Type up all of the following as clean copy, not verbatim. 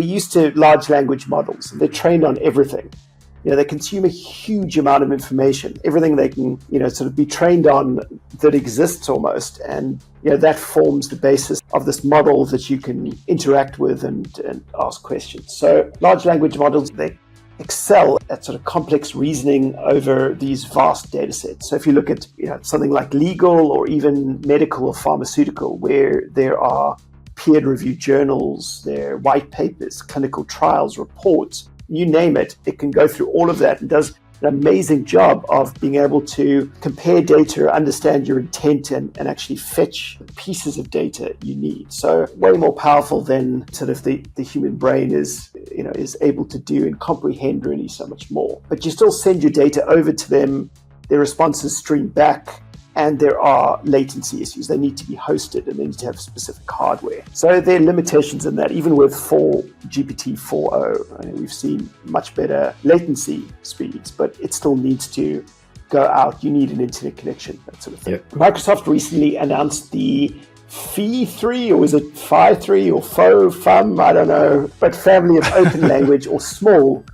We're used to large language models. They're trained on everything. They consume a huge amount of information, everything they can, sort of be trained on that exists almost. And, that forms the basis of this model that you can interact with and ask questions. So large language models, they excel at sort of complex reasoning over these vast data sets. So if you look at, something like legal or even medical or pharmaceutical, where there are peer-reviewed journals, there are white papers, clinical trials, reports, you name it, it can go through all of that and does an amazing job of being able to compare data, understand your intent, and actually fetch pieces of data you need. So way more powerful than sort of the human brain is able to do and comprehend really so much more. But you still send your data over to them, their responses stream back, and there are latency issues. They need to be hosted and they need to have specific hardware. So there are limitations in that. Even with GPT 4.0, we've seen much better latency speeds, but it still needs to go out. You need an internet connection, that sort of thing. Yep. Microsoft recently announced the Phi 3, or is it Phi 3 or FOFUM? I don't know. But family of open language or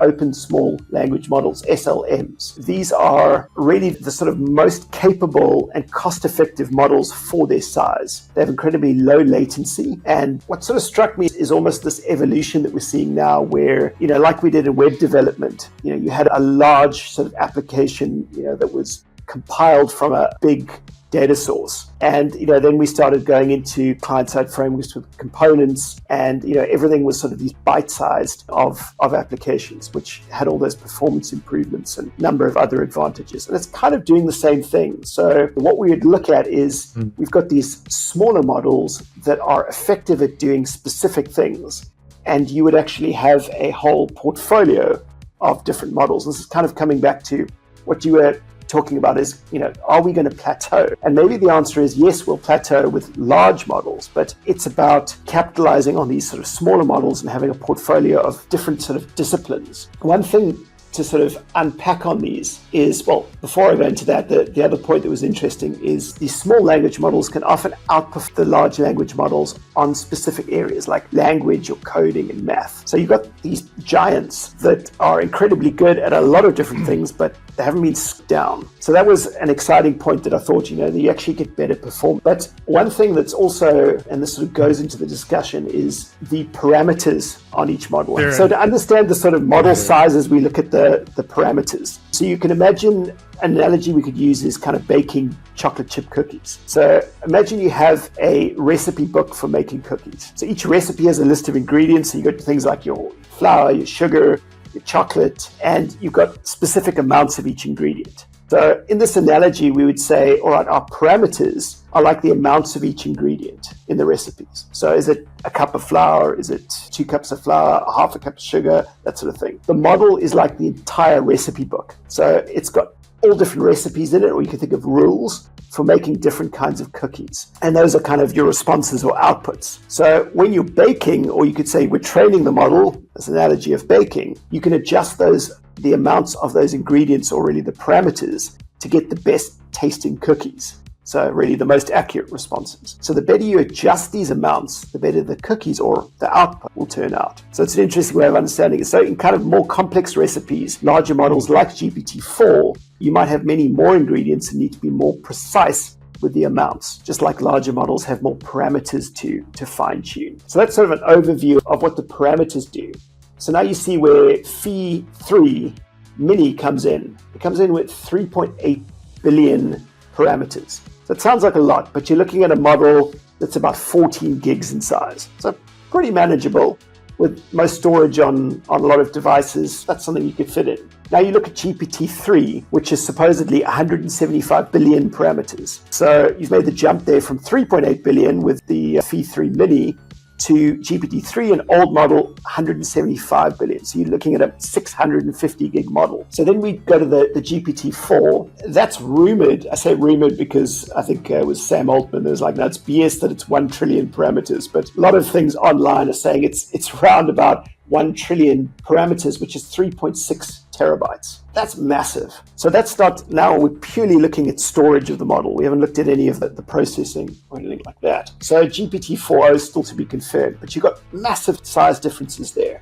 open small language models, SLMs. These are really the sort of most capable and cost-effective models for their size. They have incredibly low latency. And what sort of struck me is almost this evolution that we're seeing now where, like we did in web development, you had a large sort of application, that was compiled from a big data source. And, then we started going into client-side frameworks with components and, everything was sort of these bite-sized of applications, which had all those performance improvements and a number of other advantages. And it's kind of doing the same thing. So what we would look at is we've got these smaller models that are effective at doing specific things. And you would actually have a whole portfolio of different models. This is kind of coming back to what you were talking about is, are we going to plateau? And maybe the answer is yes, we'll plateau with large models, but it's about capitalizing on these sort of smaller models and having a portfolio of different sort of disciplines. One thing to sort of unpack on these is, well, before I go into that, the other point that was interesting is these small language models can often outperform the large language models on specific areas like language or coding and math. So you've got these giants that are incredibly good at a lot of different things, but they haven't been scaled down. So that was an exciting point that I thought, that you actually get better performance. But one thing that's also, and this sort of goes into the discussion, is the parameters on each model. So to understand the sort of model sizes, we look at the parameters. So you can imagine an analogy we could use is kind of baking chocolate chip cookies. So imagine you have a recipe book for making cookies. So each recipe has a list of ingredients. So you got things like your flour, your sugar, your chocolate, and you've got specific amounts of each ingredient. So in this analogy, we would say, all right, our parameters are like the amounts of each ingredient in the recipes. So is it a cup of flour? Is it 2 cups of flour, half a cup of sugar, that sort of thing? The model is like the entire recipe book. So it's got all different recipes in it, or you can think of rules for making different kinds of cookies. And those are kind of your responses or outputs. So when you're baking, or you could say we're training the model, as an analogy of baking, you can adjust the amounts of those ingredients, or really the parameters, to get the best tasting cookies. So really the most accurate responses. So the better you adjust these amounts, the better the cookies or the output will turn out. So it's an interesting way of understanding it. So in kind of more complex recipes, larger models like GPT-4, you might have many more ingredients and need to be more precise with the amounts, just like larger models have more parameters to fine tune. So that's sort of an overview of what the parameters do. So now you see where Phi 3 Mini comes in. It comes in with 3.8 billion parameters. So it sounds like a lot, but you're looking at a model that's about 14 gigs in size. So pretty manageable. With most storage on a lot of devices, that's something you could fit in. Now you look at GPT-3, which is supposedly 175 billion parameters. So you've made the jump there from 3.8 billion with the Phi 3 Mini to GPT-3, an old model, 175 billion. So you're looking at a 650 gig model. So then we go to the GPT-4. That's rumored. I say rumored because I think it was Sam Altman that was like, no, it's BS that it's 1 trillion parameters. But a lot of things online are saying it's around about 1 trillion parameters, which is 3.6 terabytes. That's massive. So that's not, now we're purely looking at storage of the model. We haven't looked at any of the processing or anything like that. So GPT-4o is still to be confirmed, but you've got massive size differences there.